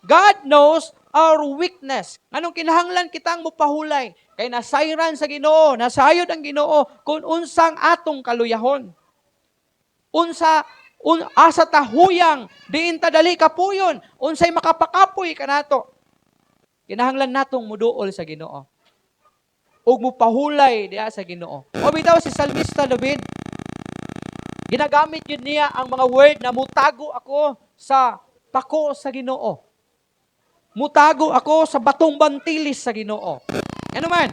God knows our weakness. Anong kinahanglan kitang mupahulay? Kay nasayran sa Ginoo, nasayod ang Ginoo kung unsang atong kaluyahon. Asa tahuyang, diin ta dali kapuyon, unsay makapakapoy kanato. Kinahanglan natong muduol sa Ginoo. Ug mupahulay diha sa Ginoo. O bitaw si Salmista David, ginagamit yun niya ang mga word na mutago ako sa pako sa Ginoo. Mutago ako sa batong bantilis sa Ginoo. Ano man?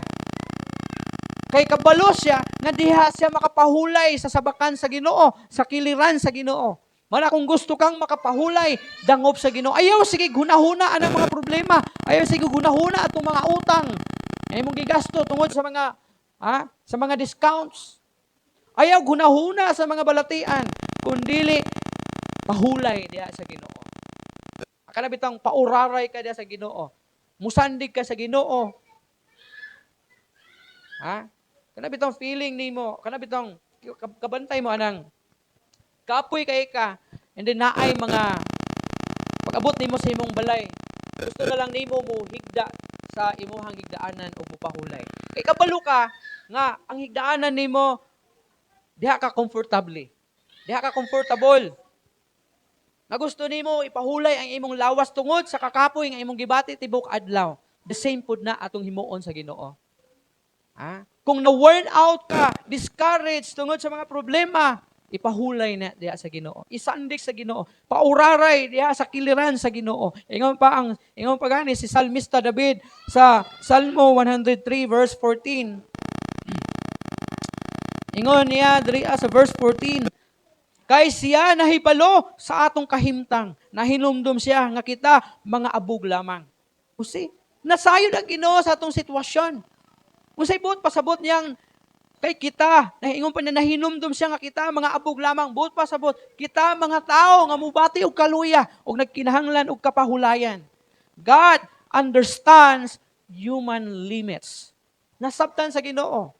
Kay kabalo siya nga diha siya makapahulay sa sabakan sa Ginoo, sa kiliran sa Ginoo. Mala kung gusto kang makapahulay, dangop sa Ginoo. Ayaw sige hunahuna ang mga problema. Ayaw sige hunahuna atong mga utang. Ay mong gigasto tungod sa mga discounts. Ayaw hunahuna sa mga balatian, kundili pahulay diha sa Ginoo. Akala bitang pauraray ka diha sa Ginoo. Musandig ka sa Ginoo. Kana bitong feeling nimo, kana bitong kabantay mo anang kapoy kay ka, and then naay mga pag-abot nimo sa imong balay. Gusto na lang nimo mo higda sa imong higdaanan o mupahulay. Kay kabalo ka nga ang higdaanan nimo diha ka comfortable. Diha ka comfortable. Nga gusto nimo ipahulay ang imong lawas tungod sa kakapoy nga imong gibati tibok adlaw. The same pud na atong himuon sa Ginoo. Kung na-worn out ka, discouraged tungod sa mga problema, ipahulay na diha sa Ginoo. Isandig sa Ginoo. Pauraray diha sa kiliran sa Ginoo. Ingon pa gani si Salmista David sa Salmo 103 verse 14. Ingon niya diri sa verse 14. Kay siya nahibalo sa atong kahimtang, nahinumdum siya nga kita mga abog lamang. Usi, nasayod ang Ginoo sa atong sitwasyon. Unsay buot pasabot niyang kay kita, nahingon pa niya, nahinumdum siya nga kita, mga abog lamang, buot pasabot, kita mga tao, nga mubati og kaluya, og nagkinahanglan og kapahulayan. God understands human limits. Nasabtan sa Ginoo.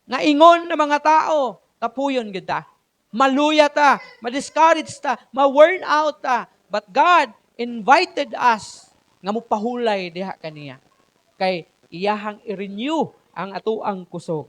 Naingon na mga tao, kapuyon gid ta. Maluya ta, ma-discourage ta, ma-worn out ta. But God invited us nga mupahulay diha kaniya. Kay iyahang i-renew ang atuang kusog.